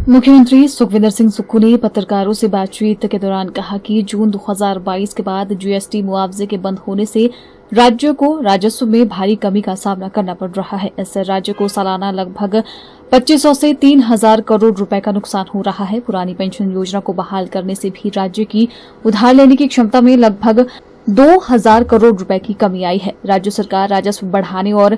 मुख्यमंत्री सुखविंदर सिंह सुक्खू ने पत्रकारों से बातचीत के दौरान कहा कि जून 2022 के बाद जीएसटी मुआवजे के बंद होने से राज्य को राजस्व में भारी कमी का सामना करना पड़ रहा है। इससे राज्य को सालाना लगभग 2500 से 3000 करोड़ रुपए का नुकसान हो रहा है। पुरानी पेंशन योजना को बहाल करने से भी राज्य की उधार लेने की क्षमता में लगभग 2000 करोड़ रुपए की कमी आई है। राज्य सरकार राजस्व बढ़ाने और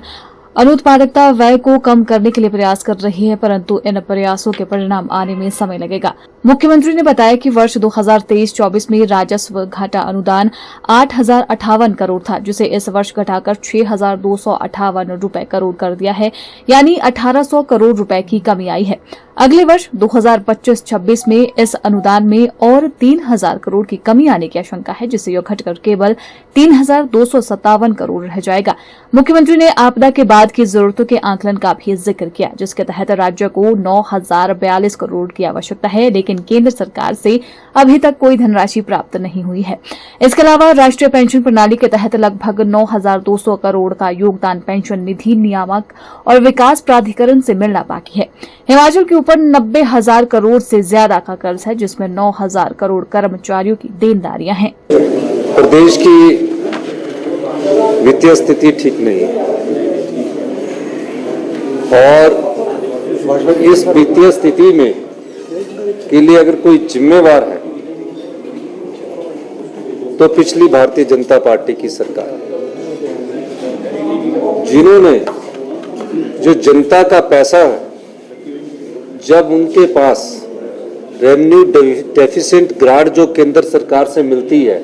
अनुत्पादकता व्यय को कम करने के लिए प्रयास कर रही है, परंतु इन प्रयासों के परिणाम आने में समय लगेगा। मुख्यमंत्री ने बताया कि वर्ष 2023-24 में राजस्व घाटा अनुदान 8058 करोड़ था, जिसे इस वर्ष घटाकर 6258 रुपए करोड़ कर दिया है, यानी 1800 करोड़ रुपए की कमी आई है। अगले वर्ष 2025-26 में इस अनुदान में और 3000 करोड़ की कमी आने की आशंका है, जिससे यह घटकर केवल 3257 करोड़ रह जाएगा। मुख्यमंत्री ने आपदा के बाद की जरूरतों के आंकलन का भी जिक्र किया, जिसके तहत राज्य को 9042 करोड़ की आवश्यकता है, लेकिन केंद्र सरकार से अभी तक कोई धनराशि प्राप्त नहीं हुई है। इसके अलावा राष्ट्रीय पेंशन प्रणाली के तहत लगभग 9200 करोड़ का योगदान पेंशन निधि नियामक और विकास प्राधिकरण से मिलना बाकी है। हिमाचल के ऊपर 90,000 करोड़ से ज्यादा का कर्ज है, जिसमें 9000 करोड़ कर्मचारियों की देनदारियां हैं। प्रदेश की वित्तीय स्थिति ठीक नहीं है और इस वित्तीय स्थिति में के लिए अगर कोई जिम्मेवार है तो पिछली भारतीय जनता पार्टी की सरकार, जिन्होंने जो जनता का पैसा है, जब उनके पास रेवेन्यू डेफिसिट ग्रांट जो केंद्र सरकार से मिलती है,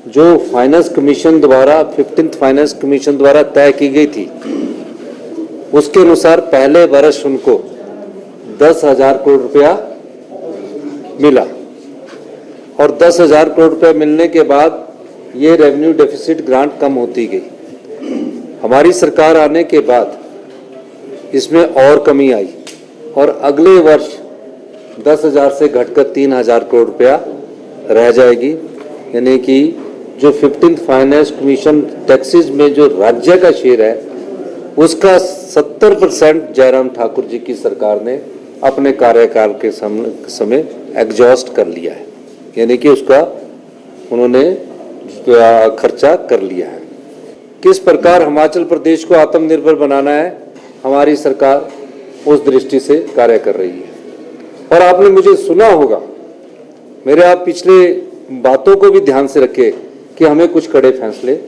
जो फाइनेंस कमीशन द्वारा 15th फाइनेंस कमीशन द्वारा तय की गई थी, उसके अनुसार पहले वर्ष उनको 10,000 करोड़ रुपया मिला और 10,000 करोड़ रुपया मिलने के बाद ये रेवेन्यू डेफिसिट ग्रांट कम होती गई। हमारी सरकार आने के बाद इसमें और कमी आई और अगले वर्ष 10,000 से घटकर 3,000 करोड़ रुपया रह जाएगी। यानी कि जो 15th फाइनेंस कमीशन टैक्सेस में जो राज्य का शेयर है, उसका 70% जयराम ठाकुर जी की सरकार ने अपने कार्यकाल के समय एग्जॉस्ट कर लिया है, यानी कि उसका उन्होंने खर्चा कर लिया है। किस प्रकार हिमाचल प्रदेश को आत्मनिर्भर बनाना है, हमारी सरकार उस दृष्टि से कार्य कर रही है। और आपने मुझे सुना होगा, मेरे आप पिछले बातों को भी ध्यान से रखें कि हमें कुछ कड़े फैसले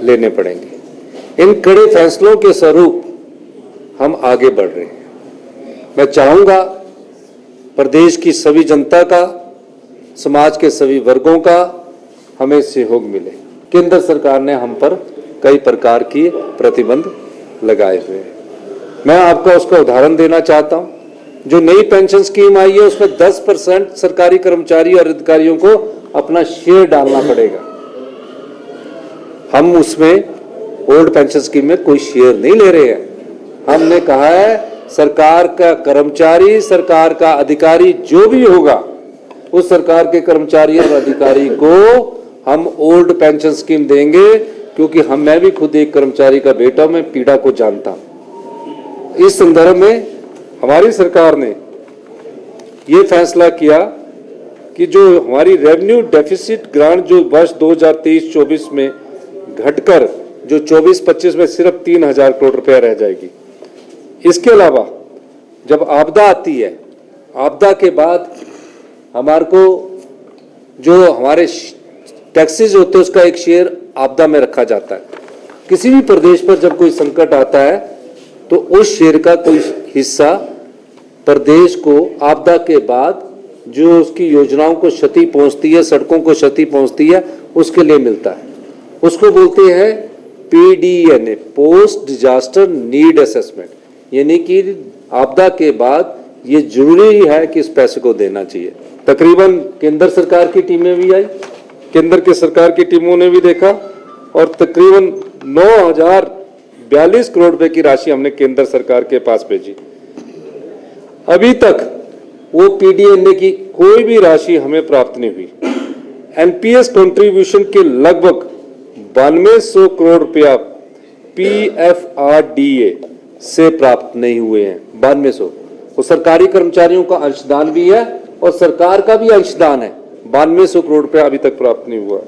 लेने पड़ेंगे। इन कड़े फैसलों के स्वरूप हम आगे बढ़ रहे हैं। मैं चाहूंगा प्रदेश की सभी जनता का, समाज के सभी वर्गों का हमें सहयोग मिले। केंद्र सरकार ने हम पर कई प्रकार की प्रतिबंध लगाए हुए हैं। मैं आपको उसका उदाहरण देना चाहता हूं। जो नई पेंशन स्कीम आई है, उसमें 10% सरकारी कर्मचारी और अधिकारियों को अपना शेयर डालना पड़ेगा। हम उसमें ओल्ड पेंशन स्कीम में कोई शेयर नहीं ले रहे हैं। हमने कहा है सरकार का कर्मचारी, सरकार का अधिकारी जो भी होगा, उस सरकार के कर्मचारी और अधिकारी को हम ओल्ड पेंशन स्कीम देंगे, क्योंकि मैं भी खुद एक कर्मचारी का बेटा हूं, मैं पीड़ा को जानता हूं। इस संदर्भ में हमारी सरकार ने ये फैसला किया कि जो हमारी रेवेन्यू डेफिसिट ग्रांट जो वर्ष 2023-24 में घटकर जो 24-25 में सिर्फ 3,000 करोड़ रुपया रह जाएगी। इसके अलावा जब आपदा आती है, आपदा के बाद हमारे को जो हमारे टैक्सेस होते हैं, उसका एक शेयर आपदा में रखा जाता है। किसी भी प्रदेश पर जब कोई संकट आता है तो उस शेयर का कोई हिस्सा प्रदेश को आपदा के बाद जो उसकी योजनाओं को क्षति पहुंचती है, सड़कों को क्षति पहुंचती है, उसके लिए मिलता है। उसको बोलते हैं PDNA, post disaster need assessment, यानी कि आपदा के बाद ये जरूरी है कि इस पैसे को देना चाहिए। तकरीबन केंद्र सरकार की टीमें भी आई, केंद्र की सरकार की टीमों ने भी देखा और तकरीबन 9042 करोड़ रुपए की राशि हमने केंद्र सरकार के पास भेजी। अभी तक वो PDNA की कोई भी राशि हमें प्राप्त नहीं हुई। NPS कंट्रीब्यूशन के लगभग 9200 करोड़ रुपया PFRDA से प्राप्त नहीं हुए हैं। 9200 वो सरकारी कर्मचारियों का अंशदान भी है और सरकार का भी अंशदान है। 9200 करोड़ रुपया अभी तक प्राप्त नहीं हुआ।